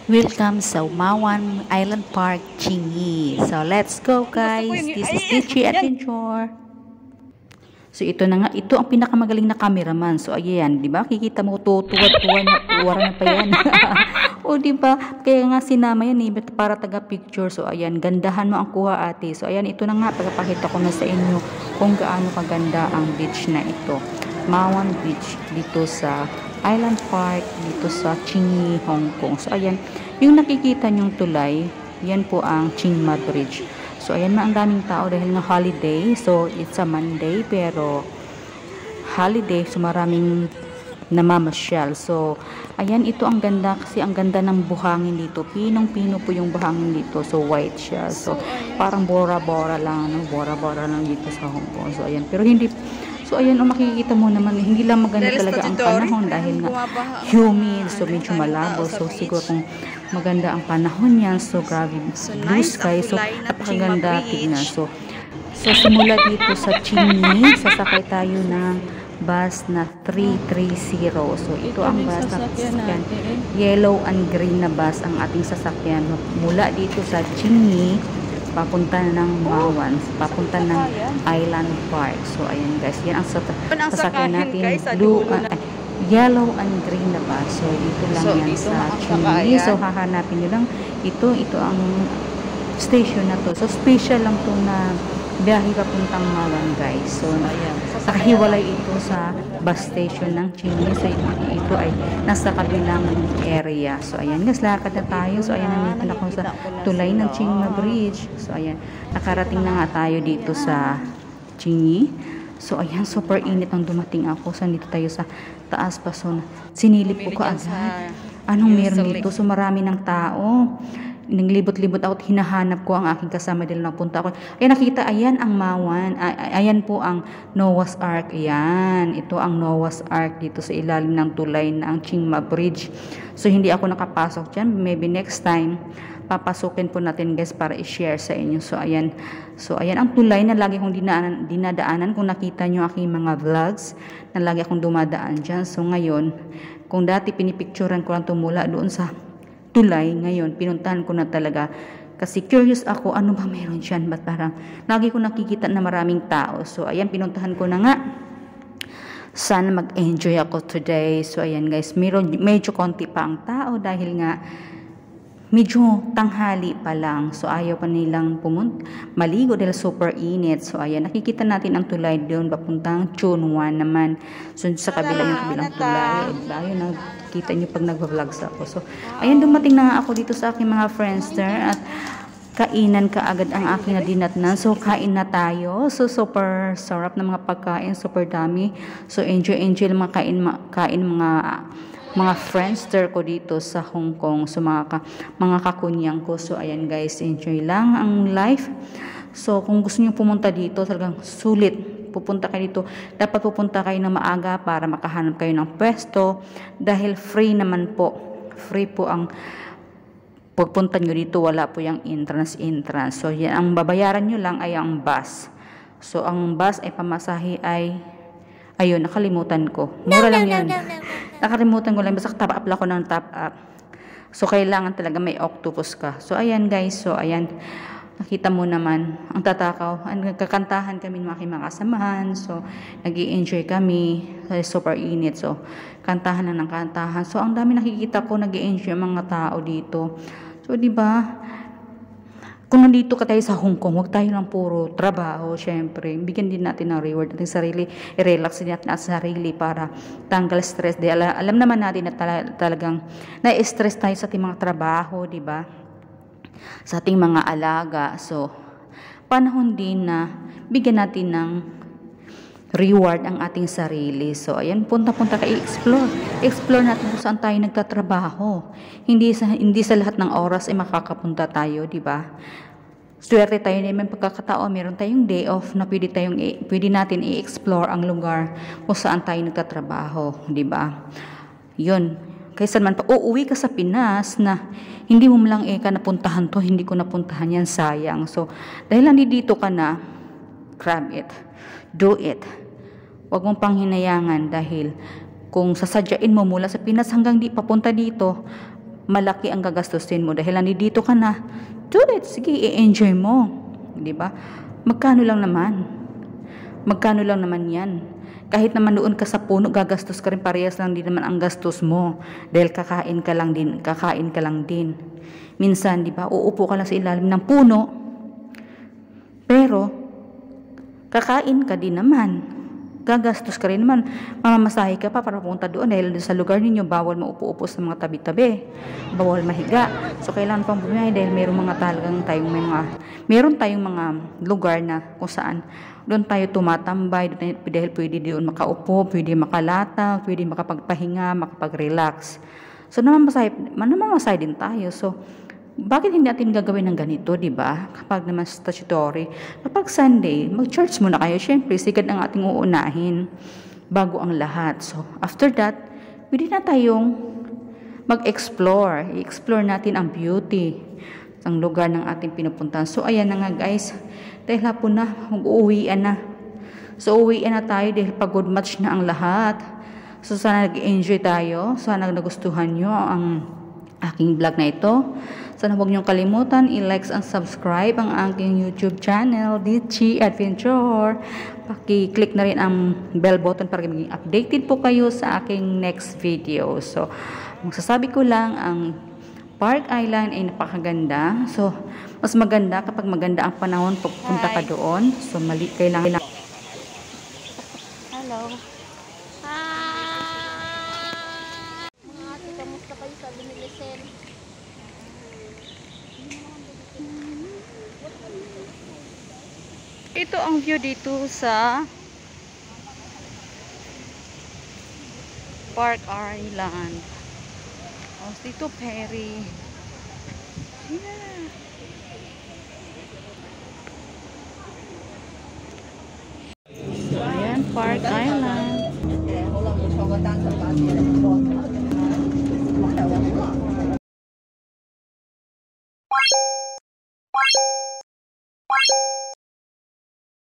Welcome sa Umawan Island Park, Chingy. So, let's go guys. This is Ditchy Adventure. So, ito na nga. Ito ang pinakamagaling na cameraman. So, ayan. Diba? Kikita mo tuwad-tuwad na. Uwara na pa yan. O, diba? Kaya nga sinama yan eh. Para taga-picture. So, ayan. Gandahan mo ang kuha ate. So, ayan. Ito na nga. Pagpapakita ko na sa inyo kung gaano kaganda ang beach na ito. Mawan Beach. Dito sa Island Park, dito sa Chingy, Hong Kong. So, ayan, yung nakikita nyong tulay, yan po ang Chingma Bridge. So, ayan na ang daming tao dahil nga holiday. So, it's a Monday, pero holiday, so maraming namamasyal. So, ayan, ito ang ganda kasi ang ganda ng buhangin dito. Pinong-pino po yung buhangin dito. So, white siya. So, parang bora-bora lang, no? Bora-bora lang dito sa Hong Kong. So, ayan, pero hindi. So, ayan, makikita mo naman, hindi lang maganda talaga ang panahon dahil nga humid, so medyo malabo. So, siguro kung maganda ang panahon niyan, so grabe, blue sky, so napakaganda tignan. So, simula dito sa Chingy, sasakay tayo ng bus na 330. So, ito ang bus na sasakyan. Yellow and green na bus ang ating sasakyan. Mula dito sa Chingy, papunta ng Mawan, papunta ng Island Park. So, ayan guys, yan ang sasakyan natin. Blue, yellow and green na ba? So, dito lang yan sa Chingy. So, hahanapin nyo lang. Ito ang station na to. So, special lang to na biyahe papuntang Mawan guys. So, nakahiwalay ito sa bus station ng Chingy. So, ito ay nasa kabilang area. So, ayan guys, lakad na tayo. So, ayan, nandito na ako sa tulay ng Chingma Bridge. So, ayan, nakarating na nga tayo dito sa Chingy. So, ayan, super init ang dumating ako. So, nandito tayo sa taas pa. So, sinilip ko kaagad. Anong meron dito? So, marami ng tao. Naglibot-libot ako at hinahanap ko ang aking kasama dahil napunta ako. Ayan, nakita, ayan ang Mawan. Ayan po ang Noah's Ark. Ayan, ito ang Noah's Ark dito sa ilalim ng tulay ng Chingma Bridge. So, hindi ako nakapasok dyan. Maybe next time, papasukin po natin guys para i-share sa inyo. So, ayan ang tulay na lagi kong dinadaanan. Kung nakita nyo aking mga vlogs, na lagi akong dumadaan dyan. So, ngayon, kung dati pinipicturan ko lang tumula doon sa tulay, ngayon pinuntahan ko na talaga kasi curious ako ano ba meron dyan, ba't parang lagi ko nakikita na maraming tao. So ayan, pinuntahan ko na nga, sana mag-enjoy ako today. So ayan guys, medyo konti pa ang tao dahil nga medyo tanghali pa lang. So ayaw pa nilang maligo dahil super init. So ayan, nakikita natin ang tulay doon papuntang Chunwan naman. So sa kabila yung kabilang tulay. Ayun, nakikita nyo pag nagva-vlogs ako. So ayan, dumating na nga ako dito sa aking mga friendster at kainan kaagad ang aking na dinatnan. So kain na tayo. So super sarap na mga pagkain, super dami. So enjoy mga kain mga friendster ko dito sa Hong Kong. So mga kakunyang ko. So ayan guys, enjoy lang ang life. So kung gusto niyo pumunta dito, talagang sulit. Pupunta kayo dito. Dapat pupunta kayo na maaga para makahanap kayo ng pwesto dahil free naman po. Free po ang pagpunta nyo dito. Wala po yung entrance. So yan, ang babayaran nyo lang ay ang bus. So ang bus ay pamasahe ay ayun, nakalimutan ko. Mura lang yan. Nakalimutan ko lang. Basta top up lang ko ng top up. So, kailangan talaga may octopus ka. So, ayan guys. So, ayan. Nakita mo naman. Ang tatakaw. Nagkakantahan kami ng mga kasamahan. So, nag-i-enjoy kami. Super init. So, kantahan na ng kantahan. So, ang dami nakikita ko nag-i-enjoy mga tao dito. So, di ba? Kung nandito ka tayo sa Hong Kong, huwag tayo lang puro trabaho, syempre. Bigyan din natin ng reward natin sarili, i-relax din natin ang sarili para tanggal stress. Dahil alam naman natin na talagang na-stress tayo sa ating mga trabaho, di ba? Sa ating mga alaga. So, panahon din na bigyan natin ng reward ang ating sarili. So, ayan, punta-punta ka, i-explore. Explore natin kung saan tayo nagtatrabaho. Hindi sa lahat ng oras ay makakapunta tayo, di ba? Swerte tayo na may pagkakataon, meron tayong day off na pwede natin i-explore ang lugar kung saan tayo nagtatrabaho, di ba? Yun. Kaysa man pa, uuwi ka sa Pinas na hindi mo lang napuntahan to, hindi ko napuntahan yan, sayang. So, dahil nandito ka na, grab it. Do it. Huwag mong panghinayangan dahil kung sasadyain mo mula sa Pinas hanggang papunta dito, malaki ang gagastusin mo dahil nandito ka na. Do it, sige, i-enjoy mo. 'Di ba? Magkano lang naman? Magkano lang naman 'yan? Kahit naman doon ka sa puno, gagastos ka rin, parehas lang din naman ang gastos mo. Dahil kakain ka lang din. Minsan, di ba, uupo ka lang sa ilalim ng puno, pero kakain ka din naman. Gagastos ka rin naman. Mamamasahe ka pa para pumunta doon dahil sa lugar ninyo, bawal maupo-upo sa mga tabi-tabi. Bawal mahiga. So, kailangan pang bumiyahe dahil meron tayong mga lugar na kung saan doon tayo tumatambay, dahil pwede doon makaupo, pwede makalata, pwede makapagpahinga, makapag-relax. So, namamasahe din tayo. So, bakit hindi natin gagawin ng ganito, di ba? Kapag naman statutory, kapag Sunday, mag-church muna kayo. Siyempre, sigad ang ating uunahin bago ang lahat. So, after that, pwede na tayong mag-explore. I-explore natin ang beauty, ang lugar ng ating pinupuntahan. So, ayan na nga guys. Dahil hapon na, mag-uwian na. So, uwian na tayo dahil pagod match na ang lahat. So, sana nag-enjoy tayo. Sana nagustuhan nyo ang aking vlog na ito. Sana huwag niyong kalimutan i-like and subscribe ang aking YouTube channel, Ditchy Adventure. Paki-click na rin ang bell button para maging updated po kayo sa aking next video. So, magsasabi ko lang, ang Park Island ay napakaganda. So, mas maganda kapag maganda ang panahon pagpunta ka doon. So, kailangan. Hello. Mga ate, kamusta kayo sa Lumilisen? Ito ang view dito sa Park Island. Oh, dito ferry. Yeah. Ayan, Park Island.